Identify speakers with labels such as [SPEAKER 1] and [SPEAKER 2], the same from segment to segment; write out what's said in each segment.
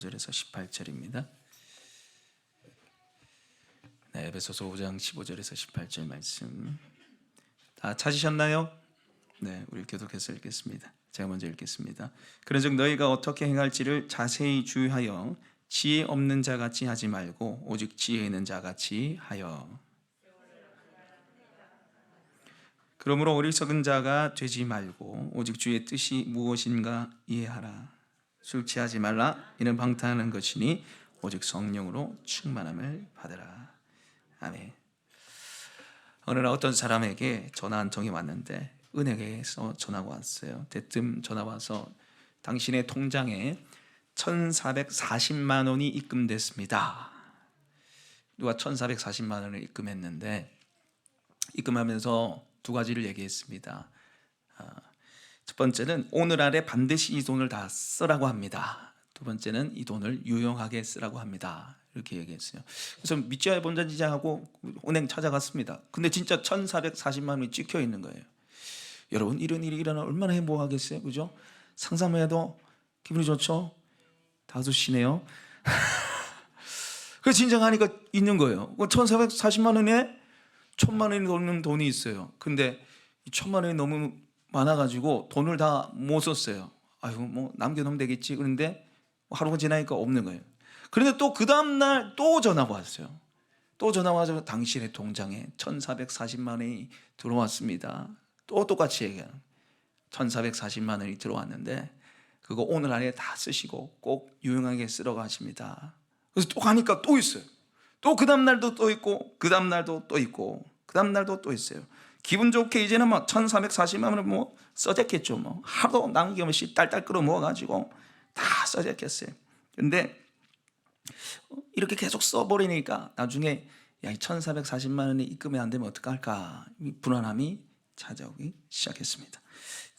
[SPEAKER 1] 15절에서 18절입니다. 네, 에베소서 5장 15절에서 18절 말씀 다 찾으셨나요? 네, 우리 교독해서 읽겠습니다. 제가 먼저 읽겠습니다. 그런즉 너희가 어떻게 행할지를 자세히 주의하여 지혜 없는 자같이 하지 말고 오직 지혜 있는 자같이 하여. 그러므로 어리석은 자가 되지 말고 오직 주의 뜻이 무엇인가 이해하라. 술 취하지 말라. 이는 방탕하는 것이니 오직 성령으로 충만함을 받으라. 아멘. 어느 날 어떤 사람에게 전화 한 통이 왔는데 은행에서 전화가 왔어요. 대뜸 전화 와서 당신의 통장에 1,440만 원이 입금됐습니다. 누가 1,440만 원을 입금했는데 입금하면서 두 가지를 얘기했습니다. 첫 번째는 오늘 안에 반드시 이 돈을 다 쓰라고 합니다. 두 번째는 이 돈을 유용하게 쓰라고 합니다. 이렇게 얘기했어요. 그래서 믿져야 본전이지 하고 은행 찾아갔습니다. 근데 진짜 1,440만 원이 찍혀 있는 거예요. 여러분, 이런 일이 일어나면 얼마나 행복하겠어요, 그죠? 상상만 해도 기분이 좋죠? 다수시네요. 그래서 진정하니까 있는 거예요. 1,440만 원에 1,000만 원이 넘는 돈이 있어요. 근데 1,000만 원이 너무 많아가지고 돈을 다 못 썼어요. 아유, 뭐 남겨놓으면 되겠지. 그런데 하루가 지나니까 없는 거예요. 그런데 또 그 다음날 또 전화가 왔어요. 또 전화가 와서 당신의 통장에 1,440만 원이 들어왔습니다. 또 똑같이 얘기해요. 1,440만 원이 들어왔는데 그거 오늘 안에 다 쓰시고 꼭 유용하게 쓰라고 하십니다. 그래서 또 가니까 또 있어요. 또 그 다음날도 또 있고 그 다음날도 또 있고 그 다음날도 또 있어요. 기분 좋게 이제는 뭐 1,440만 원을 뭐 써졌겠죠. 뭐 하도 남김없이 딸딸 끌어 모아가지고 다 써졌겠어요. 근데 이렇게 계속 써버리니까 나중에 야, 1,440만 원이 입금이 안 되면 어떡할까? 불안함이 찾아오기 시작했습니다.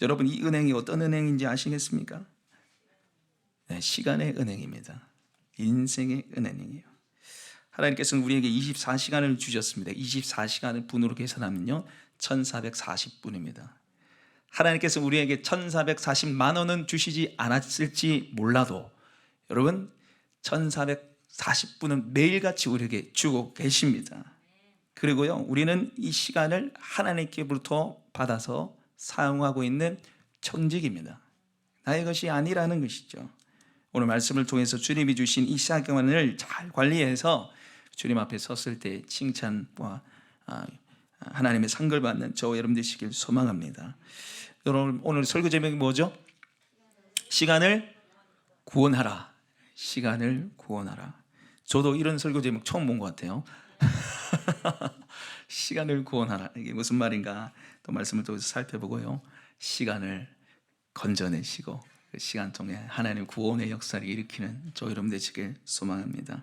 [SPEAKER 1] 여러분, 이 은행이 어떤 은행인지 아시겠습니까? 네, 시간의 은행입니다. 인생의 은행이에요. 하나님께서는 우리에게 24시간을 주셨습니다. 24시간을 분으로 계산하면요 1,440분입니다. 하나님께서 우리에게 1,440만 원은 주시지 않았을지 몰라도 여러분 1,440분은 매일같이 우리에게 주고 계십니다. 그리고요 우리는 이 시간을 하나님께로부터 받아서 사용하고 있는 청직입니다. 나의 것이 아니라는 것이죠. 오늘 말씀을 통해서 주님이 주신 이 시간을 잘 관리해서 주님 앞에 섰을 때 칭찬과 하나님의 상을 받는 저 여러분 되시길 소망합니다. 여러분, 오늘 설교 제목이 뭐죠? 시간을 구원하라. 시간을 구원하라. 저도 이런 설교 제목 처음 본 것 같아요. 시간을 구원하라. 이게 무슨 말인가? 또 말씀을 통해서 살펴보고요. 시간을 건져내시고 그 시간 통해 하나님 구원의 역사를 일으키는 저 여러분 되시길 소망합니다.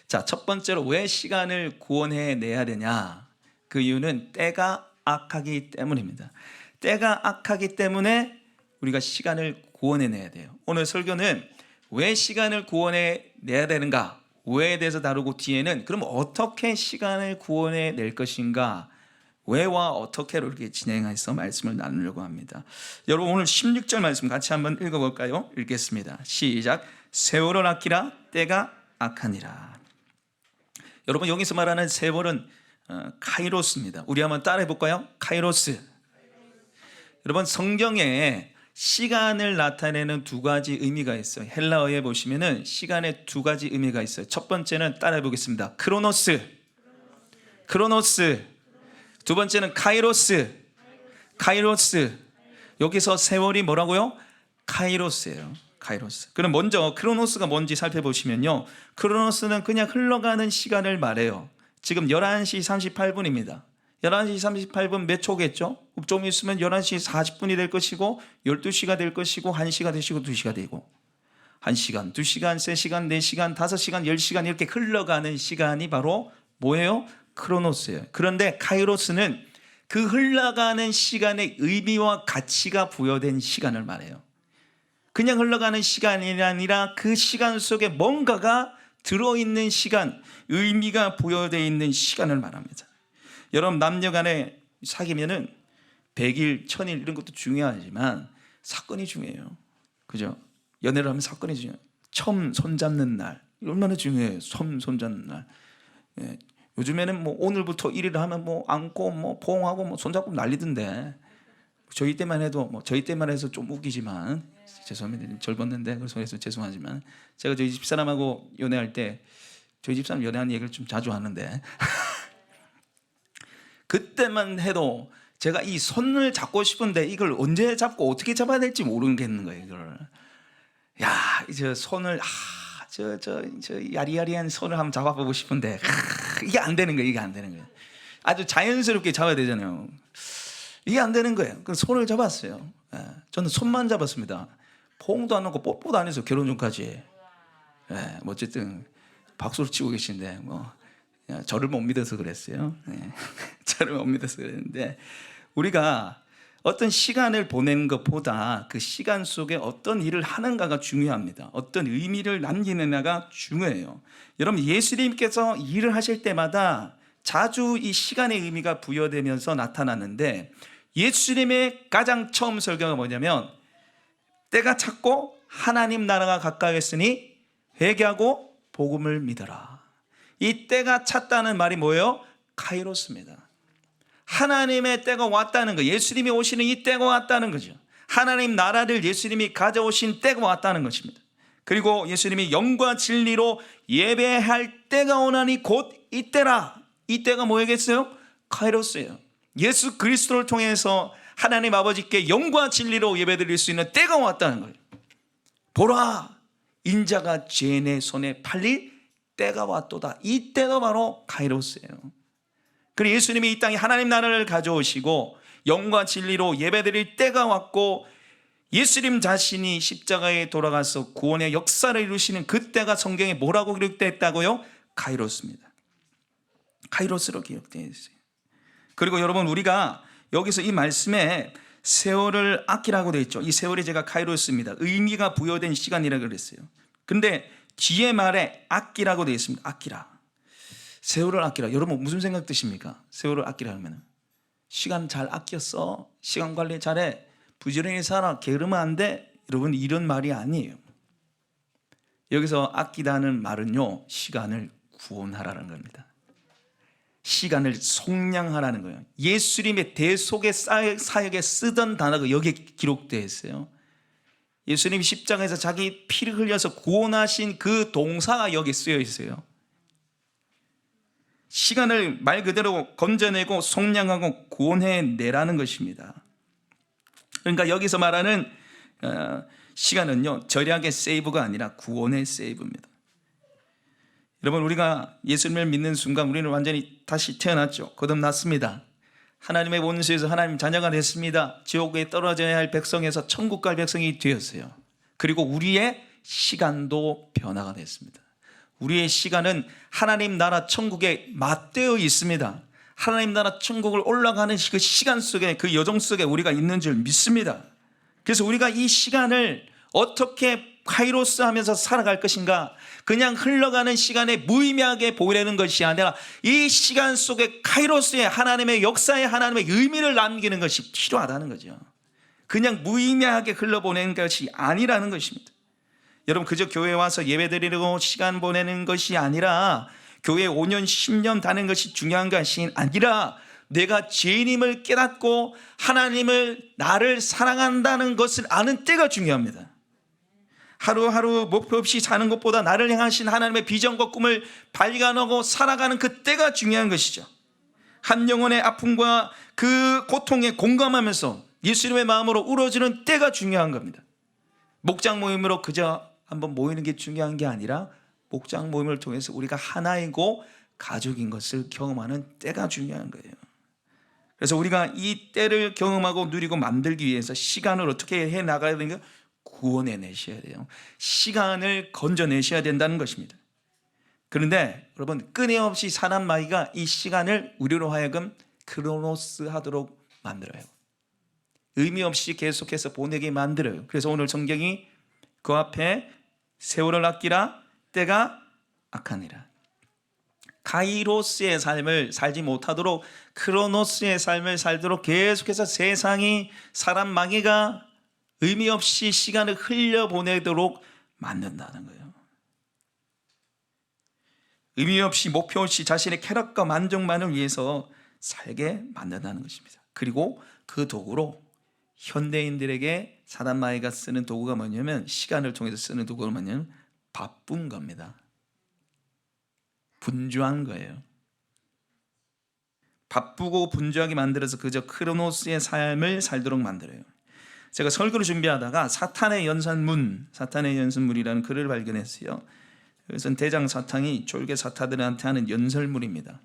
[SPEAKER 1] 자, 첫 번째로 왜 시간을 구원해내야 되냐? 그 이유는 때가 악하기 때문입니다. 때가 악하기 때문에 우리가 시간을 구원해내야 돼요. 오늘 설교는 왜 시간을 구원해내야 되는가? 왜에 대해서 다루고 뒤에는 그럼 어떻게 시간을 구원해낼 것인가? 왜와 어떻게로 이렇게 진행해서 말씀을 나누려고 합니다. 여러분, 오늘 16절 말씀 같이 한번 읽어볼까요? 읽겠습니다. 시작. 세월을 아끼라 때가 악하니라. 여러분, 여기서 말하는 세월은 카이로스입니다. 우리 한번 따라해 볼까요? 카이로스. 여러분, 성경에 시간을 나타내는 두 가지 의미가 있어요. 헬라어에 보시면은 시간에 두 가지 의미가 있어요. 첫 번째는 따라해 보겠습니다. 크로노스. 두 번째는 카이로스. 여기서 세월이 뭐라고요? 카이로스예요. 카이로스. 그럼 먼저 크로노스가 뭔지 살펴보시면요. 크로노스는 그냥 흘러가는 시간을 말해요. 지금 11시 38분입니다. 11시 38분 몇 초겠죠? 좀 있으면 11시 40분이 될 것이고 12시가 될 것이고 1시가 되시고 2시가 되고 1시간, 2시간, 3시간, 4시간, 5시간, 10시간 이렇게 흘러가는 시간이 바로 뭐예요? 크로노스예요. 그런데 카이로스는 그 흘러가는 시간의 의미와 가치가 부여된 시간을 말해요. 그냥 흘러가는 시간이 아니라 그 시간 속에 뭔가가 들어있는 시간, 의미가 부여되어 있는 시간을 말합니다. 여러분, 남녀 간에 사귀면은 100일, 1000일 이런 것도 중요하지만 사건이 중요해요. 그죠? 연애를 하면 사건이 중요해요. 처음 손잡는 날 얼마나 중요해요. 처음 손잡는 날. 예. 요즘에는 뭐 오늘부터 1일 하면 뭐 안고 뭐 포옹하고 뭐 손잡고 난리던데, 저희 때만 해도 뭐 저희 때만 해서 좀 웃기지만 죄송합니다. 젊었는데 그래서 죄송하지만 제가 저희 집사람하고 연애할 때 저희 집사람 연애하는 얘기를 좀 자주 하는데 그때만 해도 제가 이 손을 잡고 싶은데 이걸 언제 잡고 어떻게 잡아야 될지 모르겠는 거예요. 이걸 저 손을 저 야리야리한 손을 한번 잡아보고 싶은데 이게 안 되는 거예요. 이게 안 되는 거예요. 아주 자연스럽게 잡아야 되잖아요. 이게 안 되는 거예요. 그래서 손을 잡았어요. 저는 손만 잡았습니다. 포옹도 안 하고 뽀뽀도 안 해서 결혼 전까지. 뭐 어쨌든 박수를 치고 계신데 뭐 저를 못 믿어서 그랬어요. 저를 못 믿어서 그랬는데, 우리가 어떤 시간을 보내는 것보다 그 시간 속에 어떤 일을 하는가가 중요합니다. 어떤 의미를 남기느냐가 중요해요. 여러분, 예수님께서 일을 하실 때마다 자주 이 시간의 의미가 부여되면서 나타나는데, 예수님의 가장 처음 설교가 뭐냐면 때가 찼고 하나님 나라가 가까이 했으니 회개하고 복음을 믿어라. 이 때가 찼다는 말이 뭐예요? 카이로스입니다. 하나님의 때가 왔다는 거, 예수님이 오시는 이 때가 왔다는 거죠. 하나님 나라를 예수님이 가져오신 때가 왔다는 것입니다. 그리고 예수님이 영과 진리로 예배할 때가 오나니 곧 이때라. 이 때가 뭐겠어요? 카이로스예요. 예수 그리스도를 통해서 하나님 아버지께 영과 진리로 예배드릴 수 있는 때가 왔다는 거예요. 보라, 인자가 죄인의 손에 팔릴 때가 왔도다. 이 때가 바로 카이로스예요. 그리고 예수님이 이 땅에 하나님 나라를 가져오시고 영과 진리로 예배드릴 때가 왔고, 예수님 자신이 십자가에 돌아가서 구원의 역사를 이루시는 그 때가 성경에 뭐라고 기록되어 있다고요? 카이로스입니다. 카이로스로 기록되어 있어요. 그리고 여러분, 우리가 여기서 이 말씀에 세월을 아끼라고 되어 있죠. 이 세월이 제가 카이로스입니다. 의미가 부여된 시간이라고 그랬어요. 근데 뒤에 말에 아끼라고 되어 있습니다. 아끼라. 세월을 아끼라. 여러분 무슨 생각 드십니까? 세월을 아끼라 하면 시간 잘 아꼈어, 시간 관리 잘해, 부지런히 살아, 게으르면 안 돼. 여러분, 이런 말이 아니에요. 여기서 아끼다는 말은요, 시간을 구원하라는 겁니다. 시간을 속량하라는 거예요. 예수님의 대속의 사역에 쓰던 단어가 여기에 기록되어 있어요. 예수님이 십자가에서 자기 피를 흘려서 구원하신 그 동사가 여기 쓰여 있어요. 시간을 말 그대로 건져내고 속량하고 구원해내라는 것입니다. 그러니까 여기서 말하는 시간은요, 절약의 세이브가 아니라 구원의 세이브입니다. 여러분, 우리가 예수님을 믿는 순간 우리는 완전히 다시 태어났죠. 거듭났습니다. 하나님의 원수에서 하나님 자녀가 됐습니다. 지옥에 떨어져야 할 백성에서 천국 갈 백성이 되었어요. 그리고 우리의 시간도 변화가 됐습니다. 우리의 시간은 하나님 나라 천국에 맞대어 있습니다. 하나님 나라 천국을 올라가는 그 시간 속에, 그 여정 속에 우리가 있는 줄 믿습니다. 그래서 우리가 이 시간을 어떻게 카이로스 하면서 살아갈 것인가, 그냥 흘러가는 시간에 무의미하게 보내는 것이 아니라 이 시간 속에 카이로스의 하나님의 역사에 하나님의 의미를 남기는 것이 필요하다는 거죠. 그냥 무의미하게 흘러보내는 것이 아니라는 것입니다. 여러분, 그저 교회에 와서 예배드리고 시간 보내는 것이 아니라, 교회 5년 10년 다니는 것이 중요한 것이 아니라, 내가 죄인임을 깨닫고 하나님을, 나를 사랑한다는 것을 아는 때가 중요합니다. 하루하루 목표 없이 사는 것보다 나를 향하신 하나님의 비전과 꿈을 발견하고 살아가는 그 때가 중요한 것이죠. 한 영혼의 아픔과 그 고통에 공감하면서 예수님의 마음으로 울어주는 때가 중요한 겁니다. 목장 모임으로 그저 한번 모이는 게 중요한 게 아니라, 목장 모임을 통해서 우리가 하나이고 가족인 것을 경험하는 때가 중요한 거예요. 그래서 우리가 이 때를 경험하고 누리고 만들기 위해서 시간을 어떻게 해나가야 되는가? 구원해내셔야 돼요. 시간을 건져내셔야 된다는 것입니다. 그런데 여러분, 끊임없이 사람 마귀가 이 시간을 우리로 하여금 크로노스 하도록 만들어요. 의미 없이 계속해서 보내게 만들어요. 그래서 오늘 성경이 그 앞에 세월을 아끼라, 때가 악하니라. 카이로스의 삶을 살지 못하도록, 크로노스의 삶을 살도록 계속해서 세상이, 사람 마귀가 의미 없이 시간을 흘려보내도록 만든다는 거예요. 의미 없이 목표 없이 자신의 쾌락과 만족만을 위해서 살게 만든다는 것입니다. 그리고 그 도구로 현대인들에게 사단 마귀가 쓰는 도구가 뭐냐면, 시간을 통해서 쓰는 도구가 뭐냐면 바쁜 겁니다. 분주한 거예요. 바쁘고 분주하게 만들어서 그저 크로노스의 삶을 살도록 만들어요. 제가 설교를 준비하다가 사탄의 연설문이라는 글을 발견했어요. 그것은 대장 사탄이 졸개 사탄들한테 하는 연설문입니다.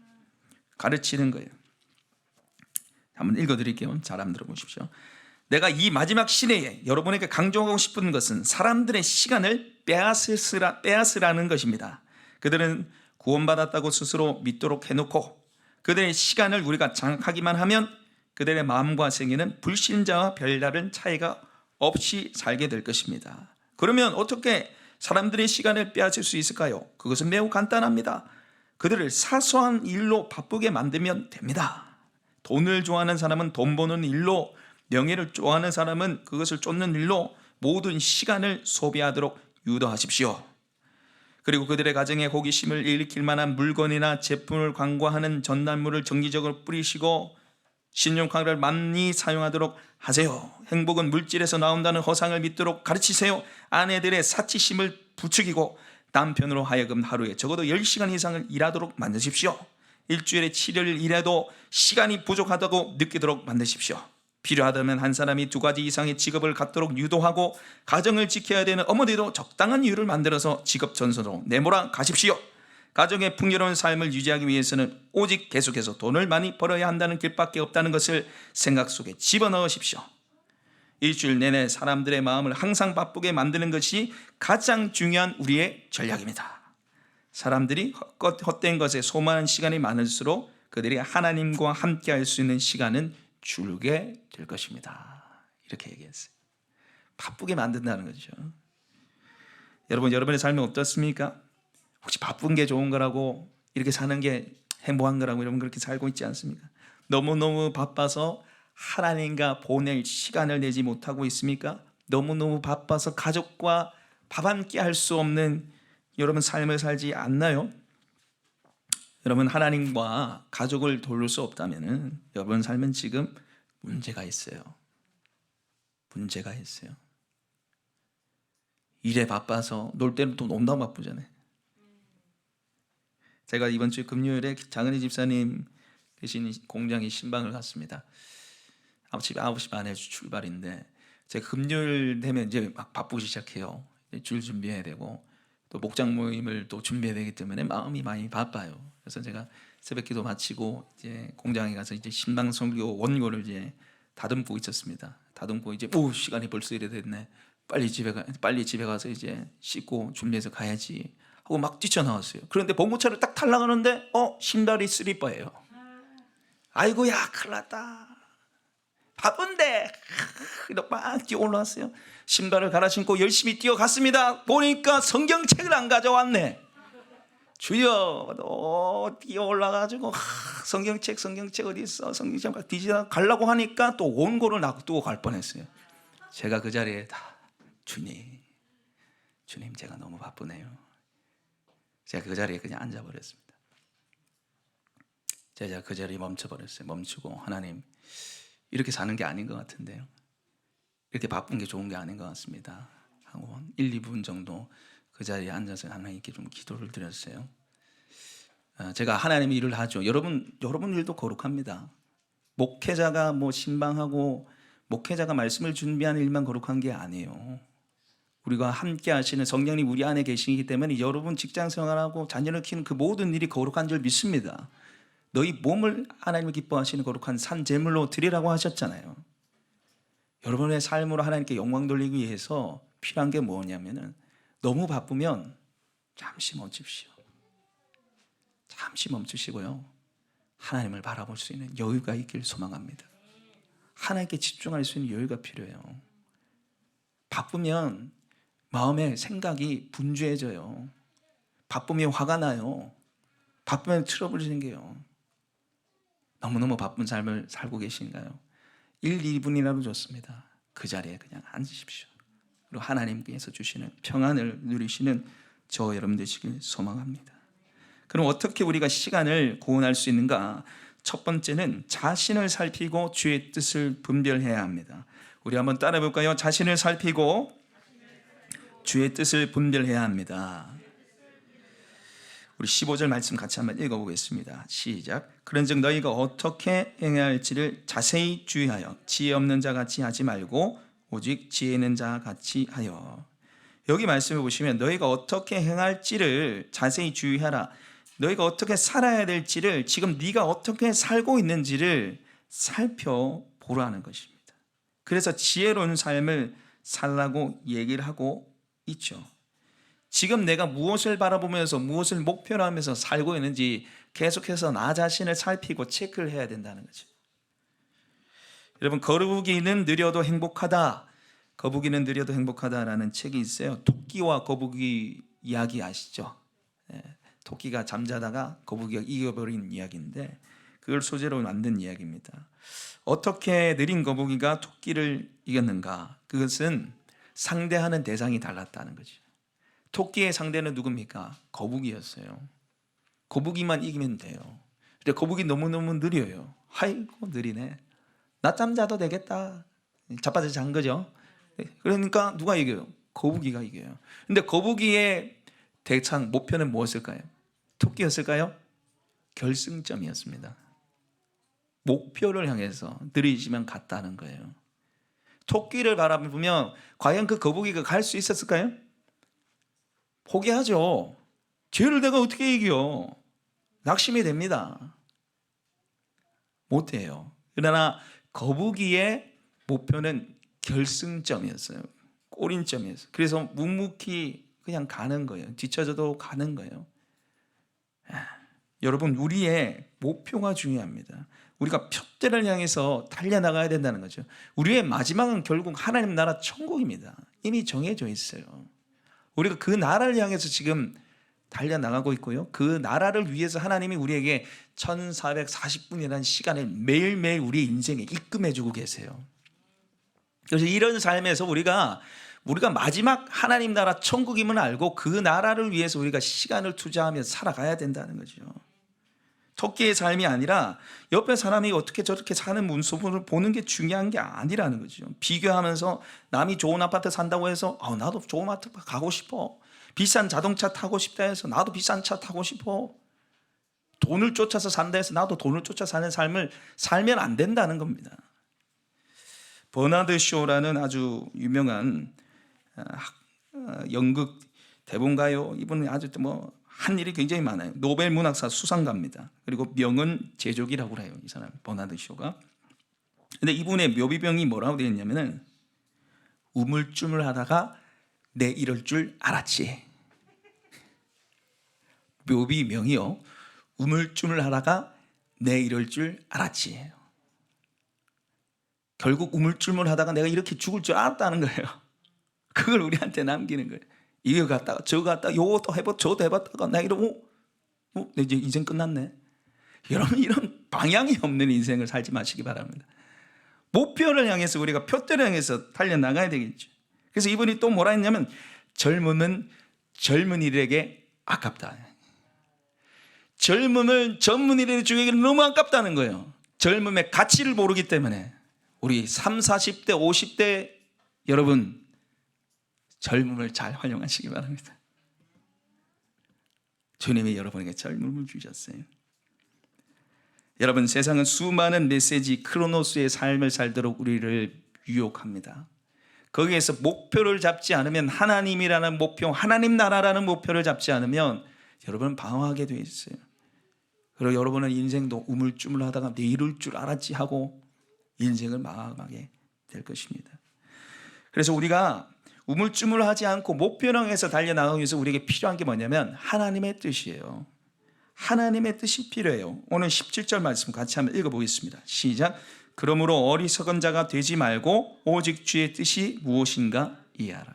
[SPEAKER 1] 가르치는 거예요. 한번 읽어드릴게요. 잘 한번 들어보십시오. 내가 이 마지막 시대에 여러분에게 강조하고 싶은 것은 사람들의 시간을 빼앗으라는 것입니다. 그들은 구원받았다고 스스로 믿도록 해놓고 그들의 시간을 우리가 장악하기만 하면 그들의 마음과 생애는 불신자와 별다른 차이가 없이 살게 될 것입니다. 그러면 어떻게 사람들의 시간을 빼앗을 수 있을까요? 그것은 매우 간단합니다. 그들을 사소한 일로 바쁘게 만들면 됩니다. 돈을 좋아하는 사람은 돈 버는 일로, 명예를 좋아하는 사람은 그것을 쫓는 일로 모든 시간을 소비하도록 유도하십시오. 그리고 그들의 가정에 호기심을 일으킬 만한 물건이나 제품을 광고하는 전단물을 정기적으로 뿌리시고 신용카드를 많이 사용하도록 하세요. 행복은 물질에서 나온다는 허상을 믿도록 가르치세요. 아내들의 사치심을 부추기고 남편으로 하여금 하루에 적어도 10시간 이상을 일하도록 만드십시오. 일주일에 7일 일해도 시간이 부족하다고 느끼도록 만드십시오. 필요하다면 한 사람이 2가지 이상의 직업을 갖도록 유도하고 가정을 지켜야 되는 어머니도 적당한 이유를 만들어서 직업 전선으로 내몰아 가십시오. 가정의 풍요로운 삶을 유지하기 위해서는 오직 계속해서 돈을 많이 벌어야 한다는 길밖에 없다는 것을 생각 속에 집어넣으십시오. 일주일 내내 사람들의 마음을 항상 바쁘게 만드는 것이 가장 중요한 우리의 전략입니다. 사람들이 헛된 것에 소모하는 시간이 많을수록 그들이 하나님과 함께 할 수 있는 시간은 줄게 될 것입니다. 이렇게 얘기했어요. 바쁘게 만든다는 거죠. 여러분, 여러분의 삶은 어떻습니까? 혹시 바쁜 게 좋은 거라고, 이렇게 사는 게 행복한 거라고 여러분 그렇게 살고 있지 않습니까? 너무너무 바빠서 하나님과 보낼 시간을 내지 못하고 있습니까? 너무너무 바빠서 가족과 밥 한 끼 할 수 없는 여러분 삶을 살지 않나요? 여러분, 하나님과 가족을 돌볼 수 없다면 여러분 삶은 지금 문제가 있어요. 문제가 있어요. 일에 바빠서 놀 때는 또 너무 바쁘잖아요. 제가 이번 주 금요일에 장은희 집사님 계신 공장에 신방을 갔습니다. 9시 반에 출발인데 제가 금요일 되면 이제 막 바쁘기 시작해요. 줄 준비해야 되고 또 목장 모임을 또 준비해야 되기 때문에 마음이 많이 바빠요. 그래서 제가 새벽기도 마치고 이제 공장에 가서 이제 신방 설교 원고를 이제 다듬고 있었습니다. 다듬고 이제 시간이 벌써 이래 됐네. 빨리 집에 가서 이제 씻고 준비해서 가야지 하고 막 뛰쳐나왔어요. 그런데 봉고차를 딱 탈락하는데 신발이 슬리퍼예요. 아이고야, 큰일 났다. 바쁜데 막 뛰어 올라왔어요. 신발을 갈아 신고 열심히 뛰어갔습니다. 보니까 성경책을 안 가져왔네. 주여, 뛰어 올라가지고 성경책 어디 있어? 성경책 막 뒤지다 가려고 하니까 또 원고를 놔두고 갈 뻔했어요. 제가 그 자리에 주님 제가 너무 바쁘네요. 제가 그 자리에 그냥 앉아버렸습니다. 제가 그 자리에 멈춰버렸어요. 멈추고, 하나님, 이렇게 사는 게 아닌 것 같은데요. 이렇게 바쁜 게 좋은 게 아닌 것 같습니다 하고 1, 2분 정도 그 자리에 앉아서 하나님께 좀 기도를 드렸어요. 제가 하나님의 일을 하죠. 여러분 일도 거룩합니다. 목회자가 신방하고 목회자가 말씀을 준비하는 일만 거룩한 게 아니에요. 우리가 함께 하시는 성령님 우리 안에 계시기 때문에 여러분 직장 생활하고 자녀를 키우는 그 모든 일이 거룩한 줄 믿습니다. 너희 몸을 하나님을 기뻐하시는 거룩한 산 제물로 드리라고 하셨잖아요. 여러분의 삶으로 하나님께 영광 돌리기 위해서 필요한 게 뭐냐면은, 너무 바쁘면 잠시 멈추십시오. 잠시 멈추시고요, 하나님을 바라볼 수 있는 여유가 있길 소망합니다. 하나님께 집중할 수 있는 여유가 필요해요. 바쁘면 마음의 생각이 분주해져요. 바쁘면 화가 나요. 바쁘면 트러블이 생겨요. 너무너무 바쁜 삶을 살고 계신가요? 1, 2분이라도 좋습니다. 그 자리에 그냥 앉으십시오. 그리고 하나님께서 주시는 평안을 누리시는 저 여러분 되시길 소망합니다. 그럼 어떻게 우리가 시간을 구원할 수 있는가? 첫 번째는 자신을 살피고 주의 뜻을 분별해야 합니다. 우리 한번 따라해 볼까요? 자신을 살피고 주의 뜻을 분별해야 합니다. 우리 15절 말씀 같이 한번 읽어보겠습니다. 시작. 그런즉 너희가 어떻게 행해야 할지를 자세히 주의하여 지혜 없는 자 같이 하지 말고 오직 지혜 있는 자 같이 하여. 여기 말씀을 보시면 너희가 어떻게 행할지를 자세히 주의하라. 너희가 어떻게 살아야 될지를, 지금 네가 어떻게 살고 있는지를 살펴보라는 것입니다. 그래서 지혜로운 삶을 살라고 얘기를 하고 있죠. 지금 내가 무엇을 바라보면서 무엇을 목표로 하면서 살고 있는지 계속해서 나 자신을 살피고 체크를 해야 된다는 거죠. 여러분, 거북이는 느려도 행복하다, 거북이는 느려도 행복하다라는 책이 있어요. 토끼와 거북이 이야기 아시죠? 토끼가 잠자다가 거북이가 이겨버린 이야기인데 그걸 소재로 만든 이야기입니다. 어떻게 느린 거북이가 토끼를 이겼는가? 그것은 상대하는 대상이 달랐다는 거죠. 토끼의 상대는 누굽니까? 거북이였어요. 거북이만 이기면 돼요. 근데 거북이 너무너무 느려요. 아이고 느리네. 낮잠 자도 되겠다. 자빠져 잔 거죠. 그러니까 누가 이겨요? 거북이가 이겨요. 근데 거북이의 대상 목표는 무엇일까요? 토끼였을까요? 결승점이었습니다. 목표를 향해서 느리지만 갔다는 거예요. 토끼를 바라보면 과연 그 거북이가 갈 수 있었을까요? 포기하죠. 쟤를 내가 어떻게 이겨? 낙심이 됩니다. 못해요. 그러나 거북이의 목표는 결승점이었어요. 꼬린점이었어요. 그래서 묵묵히 그냥 가는 거예요. 뒤쳐져도 가는 거예요. 여러분, 우리의 목표가 중요합니다. 우리가 표대를 향해서 달려나가야 된다는 거죠. 우리의 마지막은 결국 하나님 나라 천국입니다. 이미 정해져 있어요. 우리가 그 나라를 향해서 지금 달려나가고 있고요. 그 나라를 위해서 하나님이 우리에게 1440분이라는 시간을 매일매일 우리 인생에 입금해주고 계세요. 그래서 이런 삶에서 우리가 마지막 하나님 나라 천국임을 알고 그 나라를 위해서 우리가 시간을 투자하며 살아가야 된다는 거죠. 토끼의 삶이 아니라 옆에 사람이 어떻게 저렇게 사는 모습을 보는 게 중요한 게 아니라는 거죠. 비교하면서 남이 좋은 아파트 산다고 해서 나도 좋은 아파트 가고 싶어. 비싼 자동차 타고 싶다 해서 나도 비싼 차 타고 싶어. 돈을 쫓아서 산다 해서 나도 돈을 쫓아 사는 삶을 살면 안 된다는 겁니다. 버나드 쇼라는 아주 유명한 연극 대본가요. 이분은 아주 한 일이 굉장히 많아요. 노벨 문학사 수상가입니다. 그리고 명은 제조기라고 해요. 이 사람 버나드 쇼가. 근데 이분의 묘비병이 뭐라고 되어 있냐면은 우물쭈물하다가 내 이럴 줄 알았지. 묘비명이요. 우물쭈물하다가 내 이럴 줄 알았지. 결국 우물쭈물하다가 내가 이렇게 죽을 줄 알았다는 거예요. 그걸 우리한테 남기는 거예요. 이거 갔다가 저거 갔다가 요것도 해봤다 저것도 해봤다가 나 이러고 내 이제 인생 끝났네. 여러분, 이런 방향이 없는 인생을 살지 마시기 바랍니다. 목표를 향해서 우리가 표대를 향해서 달려나가야 되겠죠. 그래서 이분이 또 뭐라 했냐면 젊음은 젊은이들에게 아깝다. 젊음을 젊은이들 중에게 너무 아깝다는 거예요. 젊음의 가치를 모르기 때문에 우리 30, 40대, 50대 여러분, 젊음을 잘 활용하시기 바랍니다. 주님이 여러분에게 젊음을 주셨어요. 여러분, 세상은 수많은 메시지 크로노스의 삶을 살도록 우리를 유혹합니다. 거기에서 목표를 잡지 않으면, 하나님이라는 목표, 하나님 나라라는 목표를 잡지 않으면 여러분은 방황하게 되어 있어요. 그리고 여러분은 인생도 우물쭈물하다가 내 이럴 줄 알았지 하고 인생을 망하게 될 것입니다. 그래서 우리가 우물쭈물하지 않고 목표를 향해서 달려나가기 위해서 우리에게 필요한 게 뭐냐면 하나님의 뜻이에요. 하나님의 뜻이 필요해요. 오늘 17절 말씀 같이 한번 읽어보겠습니다. 시작. 그러므로 어리석은 자가 되지 말고 오직 주의 뜻이 무엇인가 이해하라.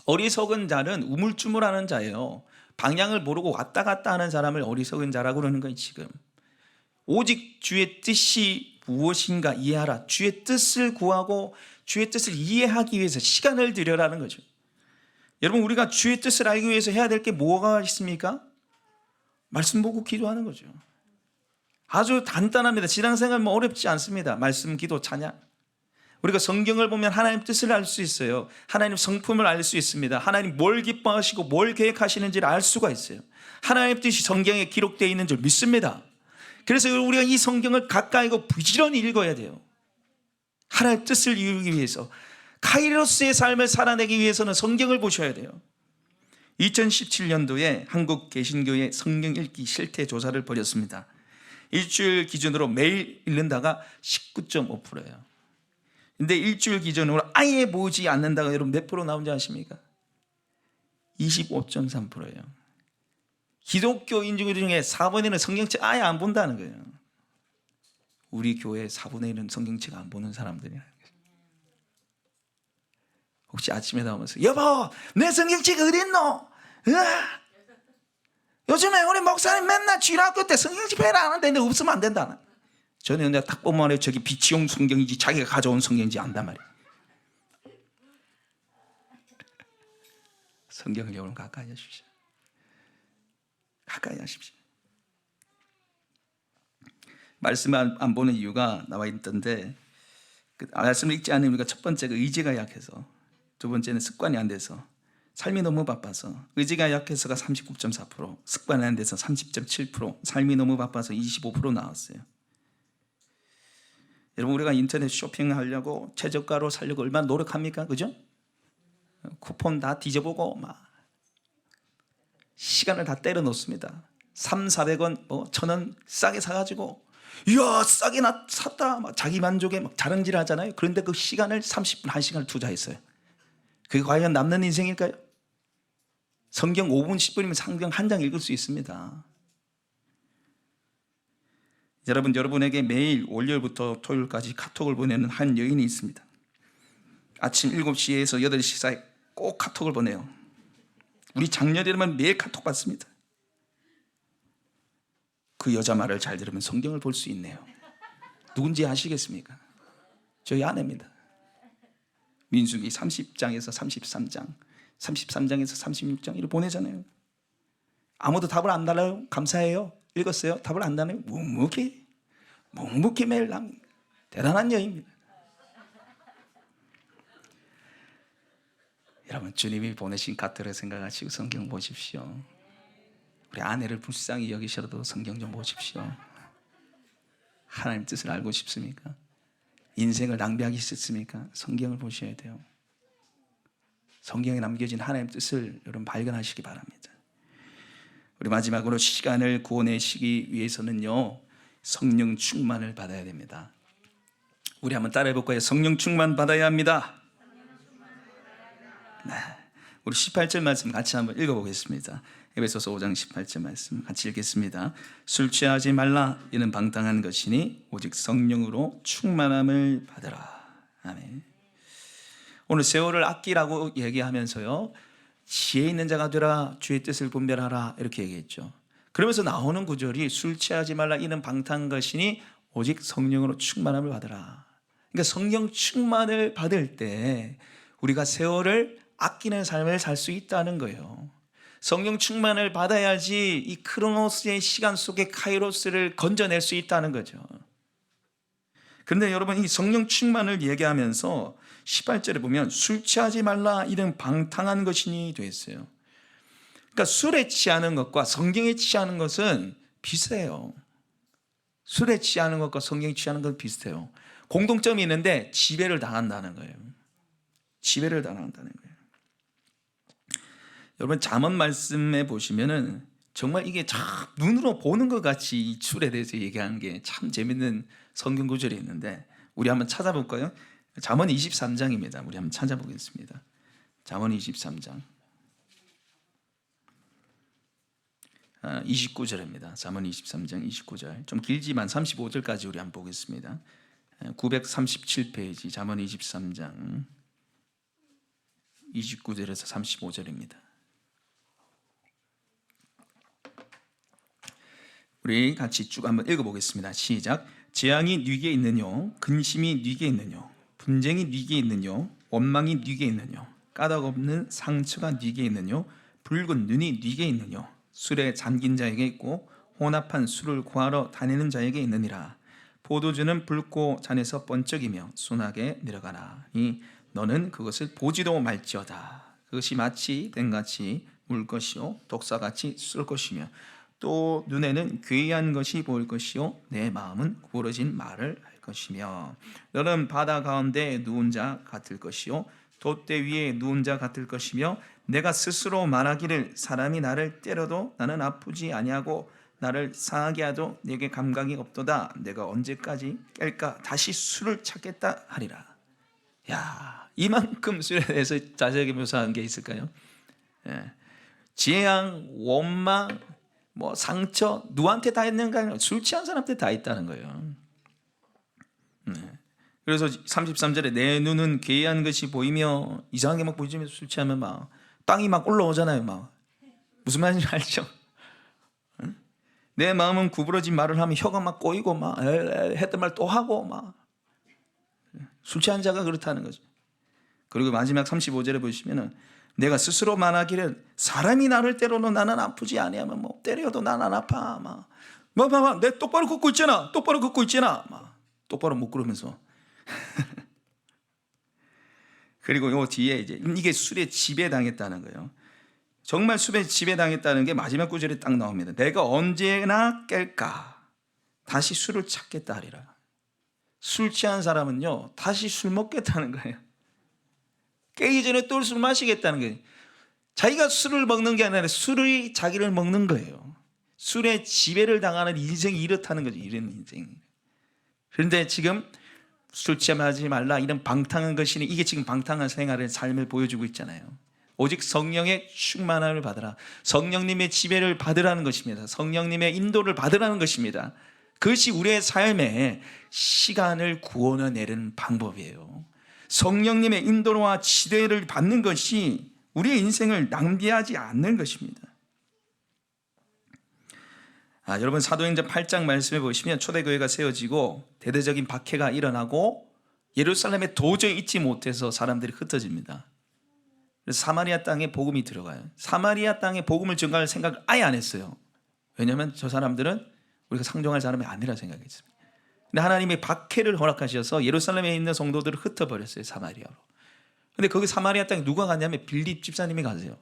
[SPEAKER 1] 어리석은 자는 우물쭈물하는 자예요. 방향을 모르고 왔다 갔다 하는 사람을 어리석은 자라고 그러는 거예요. 지금 오직 주의 뜻이 무엇인가 이해하라. 주의 뜻을 구하고 주의 뜻을 이해하기 위해서 시간을 들여라는 거죠. 여러분, 우리가 주의 뜻을 알기 위해서 해야 될 게 뭐가 있습니까? 말씀 보고 기도하는 거죠. 아주 간단합니다. 신앙생활 뭐 어렵지 않습니다. 말씀, 기도, 찬양. 우리가 성경을 보면 하나님 뜻을 알 수 있어요. 하나님 성품을 알 수 있습니다. 하나님 뭘 기뻐하시고 뭘 계획하시는지를 알 수가 있어요. 하나님 뜻이 성경에 기록되어 있는 줄 믿습니다. 그래서 우리가 이 성경을 가까이고 부지런히 읽어야 돼요. 하나님의 뜻을 이루기 위해서, 카이로스의 삶을 살아내기 위해서는 성경을 보셔야 돼요. 2017년도에 한국 개신교회 성경 읽기 실태 조사를 벌였습니다. 일주일 기준으로 매일 읽는다가 19.5%예요. 근데 일주일 기준으로 아예 보지 않는다가 여러분 몇 프로 나온지 아십니까? 25.3%예요. 기독교인 중에 4분의 1은 성경책 아예 안 본다는 거예요. 우리 교회 4분의 1은 성경책 안 보는 사람들이야. 혹시 아침에 나오면서 여보 내 성경책 어디 있노? 요즘에 우리 목사님 맨날 쥐락교 때 성경책 배라 하는데 너 없으면 안 된다. 저는 내가 딱 보면 저기 비치용 성경인지 자기가 가져온 성경인지 안단 말이에요. 성경을 여러분 가까이 하십시오. 가까이 하십시오. 말씀을 안 보는 이유가 나와 있던데, 말씀을 읽지 않는 이유가 첫 번째가 의지가 약해서, 두 번째는 습관이 안 돼서, 삶이 너무 바빠서. 의지가 약해서가 39.4%, 습관이 안 돼서 30.7%, 삶이 너무 바빠서 25% 나왔어요. 여러분 우리가 인터넷 쇼핑하려고 최저가로 살려고 얼마나 노력합니까? 그죠? 쿠폰 다 뒤져보고 막 시간을 다 때려 놓습니다. 300-400원, 1,000원 싸게 사가지고 이야 싸게 샀다 막 자기 만족에 막 자랑질 하잖아요. 그런데 그 시간을 30분, 1시간을 투자했어요. 그게 과연 남는 인생일까요? 성경 5분, 10분이면 성경 한 장 읽을 수 있습니다. 여러분에게 매일 월요일부터 토요일까지 카톡을 보내는 한 여인이 있습니다. 아침 7시에서 8시 사이 꼭 카톡을 보내요. 우리 장녀들만 매일 카톡 받습니다. 그 여자 말을 잘 들으면 성경을 볼 수 있네요. 누군지 아시겠습니까? 저희 아내입니다. 민수기 30장에서 33장, 33장에서 36장 이렇게 보내잖아요. 아무도 답을 안 달아요. 감사해요. 읽었어요? 답을 안 달아요. 묵묵히 매일 납니다. 대단한 여인입니다. 여러분 주님이 보내신 카트를 생각하시고 성경 보십시오. 우리 아내를 불쌍히 여기셔도 성경 좀 보십시오. 하나님 뜻을 알고 싶습니까? 인생을 낭비하기 싫습니까? 성경을 보셔야 돼요. 성경에 남겨진 하나님 뜻을 여러분 발견하시기 바랍니다. 우리 마지막으로 시간을 구원내시기 위해서는요 성령 충만을 받아야 됩니다. 우리 한번 따라해 볼까요? 성령 충만 받아야 합니다. 네, 우리 18절 말씀 같이 한번 읽어보겠습니다. 에베소서 5장 18절 말씀 같이 읽겠습니다. 술 취하지 말라 이는 방탕한 것이니 오직 성령으로 충만함을 받으라. 아멘. 오늘 세월을 아끼라고 얘기하면서요 지혜 있는 자가 되라 주의 뜻을 분별하라 이렇게 얘기했죠. 그러면서 나오는 구절이 술 취하지 말라 이는 방탕한 것이니 오직 성령으로 충만함을 받으라. 그러니까 성령 충만을 받을 때 우리가 세월을 아끼는 삶을 살 수 있다는 거예요. 성령 충만을 받아야지 이 크로노스의 시간 속에 카이로스를 건져낼 수 있다는 거죠. 그런데 여러분 이 성령 충만을 얘기하면서 18절에 보면 술 취하지 말라 이는 방탕한 것이니 돼 있어요. 그러니까 술에 취하는 것과 성경에 취하는 것은 비슷해요. 술에 취하는 것과 성경에 취하는 것은 비슷해요. 공통점이 있는데 지배를 당한다는 거예요. 지배를 당한다는 거예요. 여러분 잠언 말씀에 보시면은 정말 이게 참 눈으로 보는 것 같이 이 술에 대해서 얘기하는 게 참 재밌는 성경 구절이 있는데 우리 한번 찾아볼까요? 잠언 23장입니다. 우리 한번 찾아보겠습니다. 잠언 23장 29절입니다. 잠언 23장 29절 좀 길지만 35절까지 우리 한번 보겠습니다. 937페이지 잠언 23장 29절에서 35절입니다. 우리 같이 쭉 한번 읽어보겠습니다. 시작. 재앙이 네게 있느뇨 근심이 네게 있느뇨 분쟁이 네게 있느뇨 원망이 네게 있느뇨 까닭 없는 상처가 네게 있느뇨 붉은 눈이 네게 있느뇨 술에 잠긴 자에게 있고 혼합한 술을 구하러 다니는 자에게 있느니라. 포도주는 붉고 잔에서 번쩍이며 순하게 내려가나니 너는 그것을 보지도 말지어다. 그것이 마치 뱀같이 물 것이요 독사같이 쓸 것이며 또 눈에는 괴이한 것이 보일 것이요 내 마음은 구부러진 말을 할 것이며 너는 바다 가운데 누운 자 같을 것이요 돛대 위에 누운 자 같을 것이며 내가 스스로 말하기를 사람이 나를 때려도 나는 아프지 아니하고 나를 상하게 하도 내게 감각이 없도다. 내가 언제까지 깰까 다시 술을 찾겠다 하리라. 야, 이만큼 술에 대해서 자세하게 묘사한 게 있을까요? 예. 재앙, 원망, 뭐 상처 누구한테 다 있는가? 아니라 술 취한 사람한테 다 있다는 거예요. 그래서 33절에 내 눈은 괴이한 것이 보이며 이상하게 막 보이면 술 취하면 막 땅이 막 올라오잖아요. 막 무슨 말인지 알죠? 내 마음은 구부러진 말을 하면 혀가 막 꼬이고 막 했던 말 또 하고 막 술 취한 자가 그렇다는 거죠. 그리고 마지막 35절에 보시면은 내가 스스로 말하기를 사람이 나를 때려도 나는 아프지 아니하면 뭐 때려도 나는 안 아파 막 내 똑바로 걷고 있잖아. 똑바로 걷고 있잖아. 막 똑바로 못 걸으면서 그리고 요 뒤에 이제 이게 술에 지배당했다는 거예요. 정말 술에 지배당했다는 게 마지막 구절에 딱 나옵니다. 내가 언제나 깰까 다시 술을 찾겠다 하리라. 술 취한 사람은요 다시 술 먹겠다는 거예요. 깨기 전에 또 술 마시겠다는 거예요. 자기가 술을 먹는 게 아니라 술이 자기를 먹는 거예요. 술에 지배를 당하는 인생이 이렇다는 거죠. 이런 인생. 그런데 지금 술 취하지 말라 이런 방탕한 것이 이게 지금 방탕한 생활의 삶을 보여주고 있잖아요. 오직 성령의 충만함을 받으라. 성령님의 지배를 받으라는 것입니다. 성령님의 인도를 받으라는 것입니다. 그것이 우리의 삶에 시간을 구원해내는 방법이에요. 성령님의 인도와 지배를 받는 것이 우리의 인생을 낭비하지 않는 것입니다. 여러분 사도행전 8장 말씀해 보시면 초대교회가 세워지고 대대적인 박해가 일어나고 예루살렘에 도저히 있지 못해서 사람들이 흩어집니다. 그래서 사마리아 땅에 복음이 들어가요. 사마리아 땅에 복음을 전가할 생각을 아예 안 했어요. 왜냐하면 저 사람들은 우리가 상종할 사람이 아니라 생각했습니다. 근데 하나님이 박해를 허락하셔서 예루살렘에 있는 성도들을 흩어버렸어요. 사마리아로. 근데 거기 사마리아 땅에 누가 갔냐면 빌립 집사님이 가세요.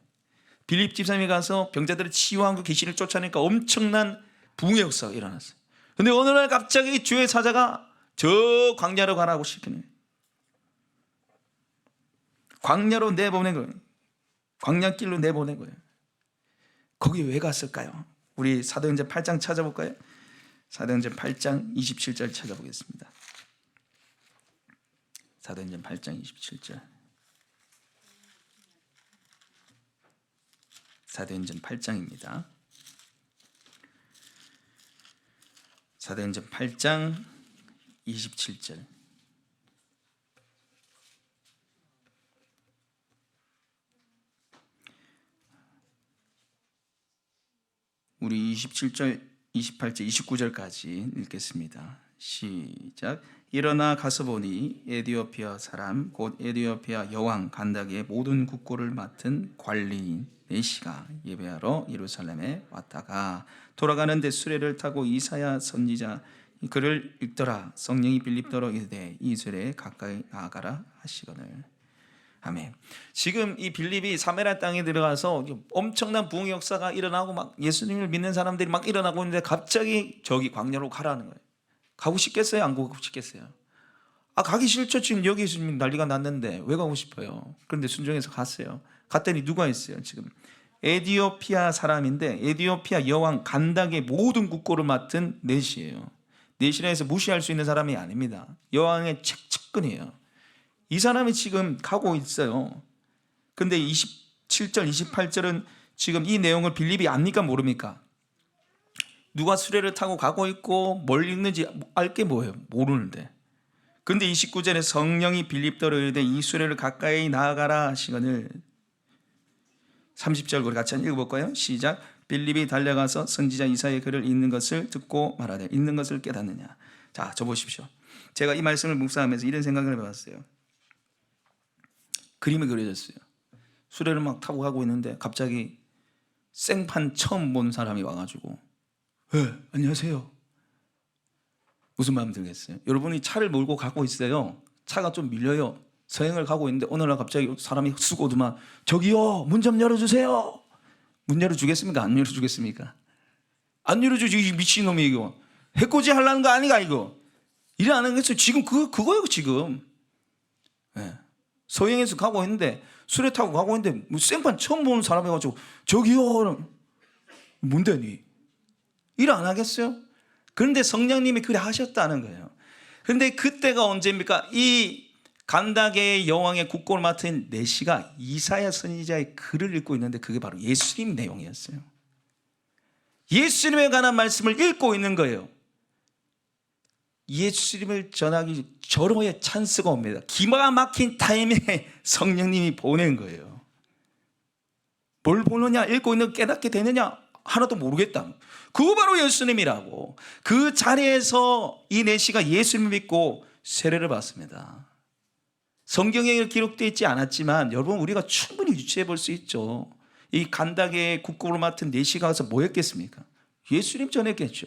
[SPEAKER 1] 빌립 집사님이 가서 병자들을 치유하고 귀신을 쫓아내니까 엄청난 부흥의 역사가 일어났어요. 근데 어느 날 갑자기 주의 사자가 저 광야로 가라고 시키는 거예요. 광야로 내보낸 거예요. 광야길로 내보낸 거예요. 거기 왜 갔을까요? 우리 사도행전 8장 찾아볼까요? 사도행전 8장 27절 찾아보겠습니다. 사도행전 8장 27절. 사도행전 8장입니다. 사도행전 8장 27절. 우리 27절, 28절, 29절까지 읽겠습니다. 시작. 일어나 가서 보니 에디오피아 사람 곧 에디오피아 여왕 간다기의 모든 국고를 맡은 관리인 네시가 예배하러 예루살렘에 왔다가 돌아가는데 수레를 타고 이사야 선지자 글을 읽더라. 성령이 빌립더러 이르되 이 수레에 가까이 나아가라 하시거늘. 아멘. 지금 이 빌립이 사마리아 땅에 들어가서 엄청난 부흥 역사가 일어나고 막 예수님을 믿는 사람들이 막 일어나고 있는데 갑자기 저기 광야로 가라는 거예요. 가고 싶겠어요? 안 가고 싶겠어요? 가기 싫죠. 지금 여기 있으면 난리가 났는데 왜 가고 싶어요? 그런데 순종해서 갔어요. 갔더니 누가 있어요? 지금 에디오피아 사람인데 에디오피아 여왕 간닥의 모든 국고를 맡은 네시예요. 네시라에서 무시할 수 있는 사람이 아닙니다. 여왕의 측근이에요. 이 사람이 지금 가고 있어요. 근데 27절, 28절은 지금 이 내용을 빌립이 압니까? 모릅니까? 누가 수레를 타고 가고 있고 뭘 읽는지 알 게 뭐예요? 모르는데. 근데 29절에 성령이 빌립더러 이르되 이 수레를 가까이 나아가라 하시거늘. 30절 우리 같이 한번 읽어볼까요? 시작. 빌립이 달려가서 선지자 이사야의 글을 읽는 것을 듣고 말하되 읽는 것을 깨닫느냐. 자, 저 보십시오. 제가 이 말씀을 묵상하면서 이런 생각을 해봤어요. 그림이 그려졌어요. 수레를 막 타고 가고 있는데 갑자기 생판 처음 본 사람이 와가지고 네, 안녕하세요. 무슨 마음 들겠어요? 여러분이 차를 몰고 가고 있어요. 차가 좀 밀려요. 서행을 가고 있는데 어느 날 갑자기 사람이 쑥 오더만 저기요 문 좀 열어주세요. 문 열어주겠습니까? 안 열어주겠습니까? 안 열어주지. 이 미친놈이 이거 해코지 하려는 거 아니가 이거. 이래 안 하겠어요. 지금 그거예요 지금. 네. 서행에서 가고 있는데 수레 타고 가고 있는데 뭐 생판 처음 보는 사람이 가지고 저기요 뭔데 니 일 안 하겠어요? 그런데 성령님이 그래 하셨다는 거예요. 그런데 그때가 언제입니까? 이 간다게의 여왕의 국고를 맡은 내시가 이사야 선지자의 글을 읽고 있는데 그게 바로 예수님 내용이었어요. 예수님에 관한 말씀을 읽고 있는 거예요. 예수님을 전하기 절호의 찬스가 옵니다. 기가 막힌 타이밍에 성령님이 보낸 거예요. 뭘 보느냐, 읽고 있는 깨닫게 되느냐 하나도 모르겠다. 그거 바로 예수님이라고. 그 자리에서 이 내시가 예수님을 믿고 세례를 받습니다. 성경에 기록되어 있지 않았지만 여러분 우리가 충분히 유추해 볼 수 있죠. 이 간다게의 국국을 맡은 내시가 가서 뭐 했겠습니까? 예수님 전했겠죠.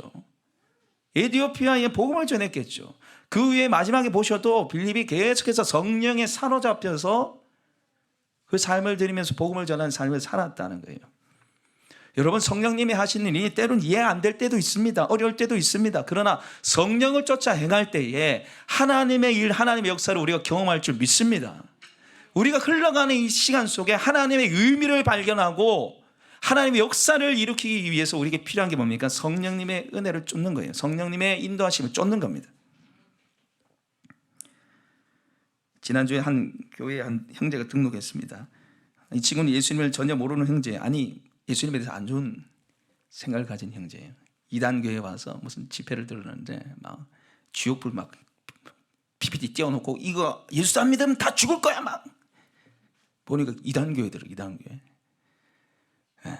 [SPEAKER 1] 에티오피아에 복음을 전했겠죠. 그 후에 마지막에 보셔도 빌립이 계속해서 성령에 사로잡혀서 그 삶을 들이면서 복음을 전하는 삶을 살았다는 거예요. 여러분 성령님이 하시는 일이 때로는 이해 안 될 때도 있습니다. 어려울 때도 있습니다. 그러나 성령을 쫓아 행할 때에 하나님의 일, 하나님의 역사를 우리가 경험할 줄 믿습니다. 우리가 흘러가는 이 시간 속에 하나님의 의미를 발견하고 하나님의 역사를 일으키기 위해서 우리에게 필요한 게 뭡니까? 성령님의 은혜를 쫓는 거예요. 성령님의 인도하심을 쫓는 겁니다. 지난주에 한 교회에 한 형제가 등록했습니다. 이 친구는 예수님을 전혀 모르는 형제, 아니 예수님에 대해서 안 좋은 생각을 가진 형제예요. 이단교회에 와서 무슨 집회를 들었는데 막 지옥불 막 PPT 띄워놓고 이거 예수 안 믿으면 다 죽을 거야 막. 보니까 이단교회더라고요. 이단교회. 네.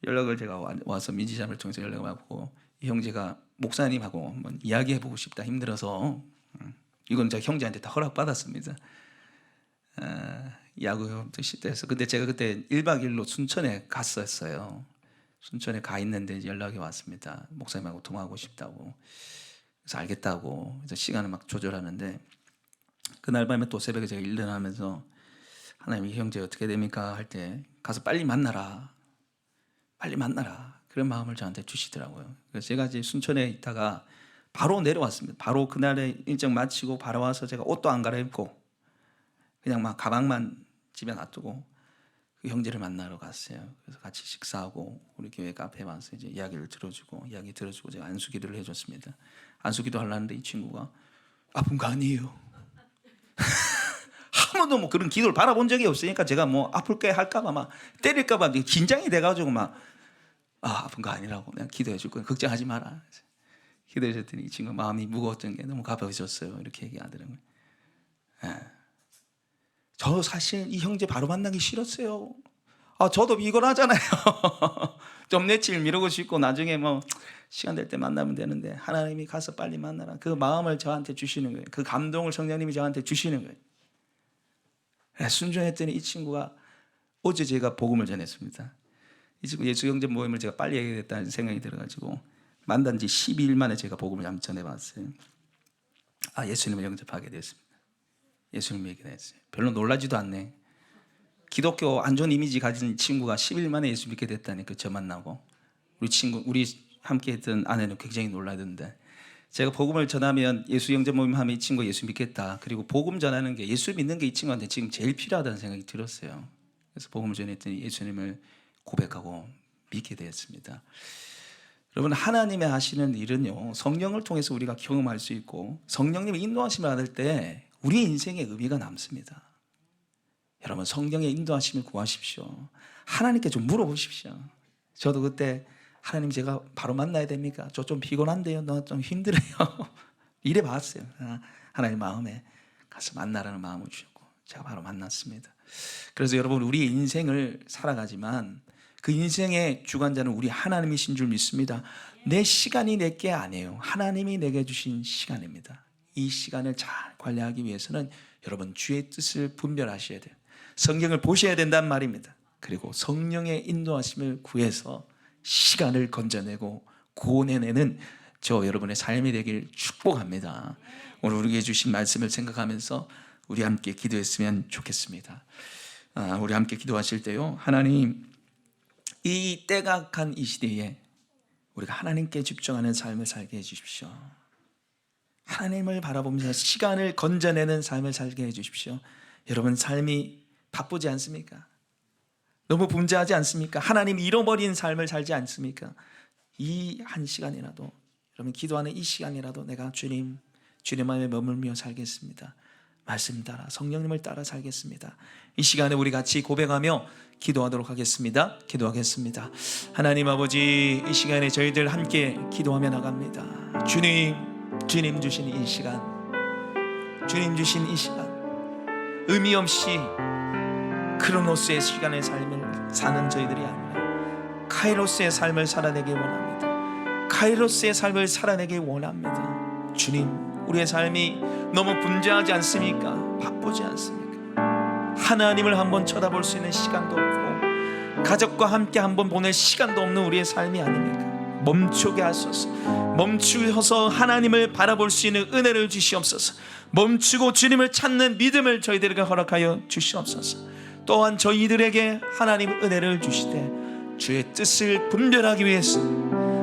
[SPEAKER 1] 연락을 제가 와서 민지자매를 통해서 연락을 받고 이 형제가 목사님하고 한번 이야기해보고 싶다 힘들어서 이건 제가 형제한테 다 허락받았습니다. 야구도 시대에서. 근데 제가 그때 1박 2일로 순천에 갔었어요. 순천에 가 있는데 연락이 왔습니다. 목사님하고 통화하고 싶다고. 그래서 알겠다고. 그래서 시간을 막 조절하는데 그날 밤에 또 새벽에 제가 일어나면서 하나님 이 형제 어떻게 됩니까? 할 때 가서 빨리 만나라. 빨리 만나라. 그런 마음을 저한테 주시더라고요. 그래서 제가 이제 순천에 있다가 바로 내려왔습니다. 바로 그날에 일정 마치고 바로 와서 제가 옷도 안 갈아입고 그냥 막 가방만 집에 놔두고 그 형제를 만나러 갔어요. 그래서 같이 식사하고 우리 교회 카페에 와서 이제 이야기 들어주고 제가 안수기도를 해줬습니다. 안수기도 하려는데 이 친구가 아픈 거 아니에요. 한 번도 뭐 그런 기도를 바라본 적이 없으니까 제가 뭐 아플 게 할까봐 막 때릴까봐 긴장이 돼가지고 막 아픈 거 아니라고 그냥 기도해 줄 거야. 걱정하지 마라. 기도해 줬더니 이 친구 마음이 무거웠던 게 너무 가벼워졌어요. 이렇게 얘기하더라고요. 저 사실 이 형제 바로 만나기 싫었어요. 저도 피곤하잖아요. 좀 며칠 미루고 싶고 나중에 뭐 시간 될 때 만나면 되는데 하나님이 가서 빨리 만나라. 그 마음을 저한테 주시는 거예요. 그 감동을 성령님이 저한테 주시는 거예요. 순종했더니 이 친구가 어제 제가 복음을 전했습니다. 이 친구 예수 형제 모임을 제가 빨리 해야겠다는 생각이 들어가지고 만난 지 12일 만에 제가 복음을 한번 전해봤어요. 예수님을 영접하게 됐습니다. 예수님 얘기를 했어요. 별로 놀라지도 않네. 기독교 안 좋은 이미지 가진 친구가 10일 만에 예수 믿게 됐다니까 저 만나고 우리 함께 했던 아내는 굉장히 놀라던데 제가 복음을 전하면 예수 영접 모임 하면 이 친구가 예수 믿겠다. 그리고 복음 전하는 게 예수 믿는 게 이 친구한테 지금 제일 필요하다는 생각이 들었어요. 그래서 복음을 전했더니 예수님을 고백하고 믿게 되었습니다. 여러분 하나님의 하시는 일은요 성령을 통해서 우리가 경험할 수 있고 성령님의 인도하심을 받을 때 우리의 인생에 의미가 남습니다. 여러분 성령의 인도하심을 구하십시오. 하나님께 좀 물어보십시오. 저도 그때 하나님 제가 바로 만나야 됩니까? 저 좀 피곤한데요. 너 좀 힘들어요. 이래 봤어요. 하나님 마음에 가서 만나라는 마음을 주셨고 제가 바로 만났습니다. 그래서 여러분 우리의 인생을 살아가지만 그 인생의 주관자는 우리 하나님이신 줄 믿습니다. 내 시간이 내게 아니에요. 하나님이 내게 주신 시간입니다. 이 시간을 잘 관리하기 위해서는 여러분 주의 뜻을 분별하셔야 돼요. 성경을 보셔야 된단 말입니다. 그리고 성령의 인도하심을 구해서 시간을 건져내고 구원해내는 저 여러분의 삶이 되길 축복합니다. 오늘 우리에게 주신 말씀을 생각하면서 우리 함께 기도했으면 좋겠습니다. 우리 함께 기도하실 때요, 하나님, 이 때각한 이 시대에 우리가 하나님께 집중하는 삶을 살게 해주십시오. 하나님을 바라보면서 시간을 건져내는 삶을 살게 해주십시오. 여러분 삶이 바쁘지 않습니까? 너무 분주하지 않습니까? 하나님 잃어버린 삶을 살지 않습니까? 이 한 시간이라도, 여러분 기도하는 이 시간이라도 내가 주님 안에 머물며 살겠습니다. 말씀 따라, 성령님을 따라 살겠습니다. 이 시간에 우리 같이 고백하며 기도하도록 하겠습니다. 기도하겠습니다. 하나님 아버지, 이 시간에 저희들 함께 기도하며 나갑니다. 주님 주신 이 시간, 주님 주신 이 시간, 의미 없이 크로노스의 시간의 삶을 사는 저희들이 아니라 카이로스의 삶을 살아내기 원합니다. 카이로스의 삶을 살아내기 원합니다. 주님, 우리의 삶이 너무 분주하지 않습니까? 바쁘지 않습니까? 하나님을 한번 쳐다볼 수 있는 시간도 없고 가족과 함께 한번 보낼 시간도 없는 우리의 삶이 아닙니까? 멈추게 하소서. 멈추어서 하나님을 바라볼 수 있는 은혜를 주시옵소서. 멈추고 주님을 찾는 믿음을 저희들에게 허락하여 주시옵소서. 또한 저희들에게 하나님 은혜를 주시되 주의 뜻을 분별하기 위해서,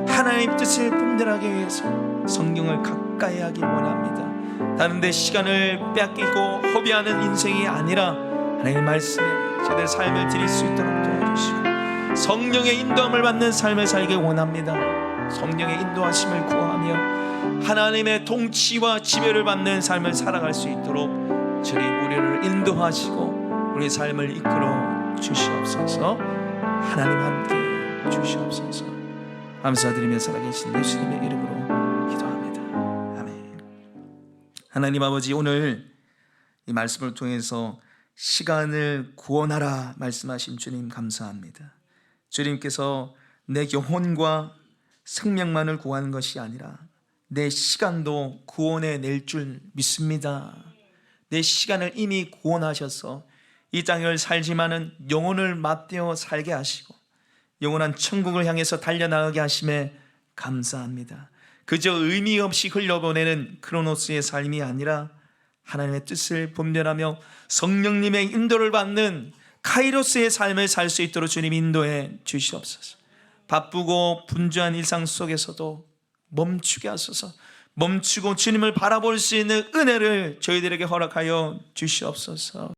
[SPEAKER 1] 하나님 뜻을 분별하기 위해서 성경을 가까이 하기 원합니다. 다른 데 시간을 뺏기고 허비하는 인생이 아니라 하나님의 말씀에 저희들 삶을 드릴 수 있도록 도와주시고 성령의 인도함을 받는 삶을 살기 원합니다. 성령의 인도하심을 구하며 하나님의 통치와 지배를 받는 삶을 살아갈 수 있도록 주님 우리를 인도하시고 우리의 삶을 이끌어 주시옵소서. 하나님 함께 주시옵소서. 감사드리며 살아계신 예수님의 이름으로 기도합니다. 아멘. 하나님 아버지, 오늘 이 말씀을 통해서 시간을 구원하라 말씀하신 주님 감사합니다. 주님께서 내 영혼과 생명만을 구하는 것이 아니라 내 시간도 구원해 낼 줄 믿습니다. 내 시간을 이미 구원하셔서 이 땅을 살지만은 영혼을 맞대어 살게 하시고 영원한 천국을 향해서 달려나가게 하심에 감사합니다. 그저 의미 없이 흘려보내는 크로노스의 삶이 아니라 하나님의 뜻을 분별하며 성령님의 인도를 받는 카이로스의 삶을 살 수 있도록 주님 인도해 주시옵소서. 바쁘고 분주한 일상 속에서도 멈추게 하소서. 멈추고 주님을 바라볼 수 있는 은혜를 저희들에게 허락하여 주시옵소서.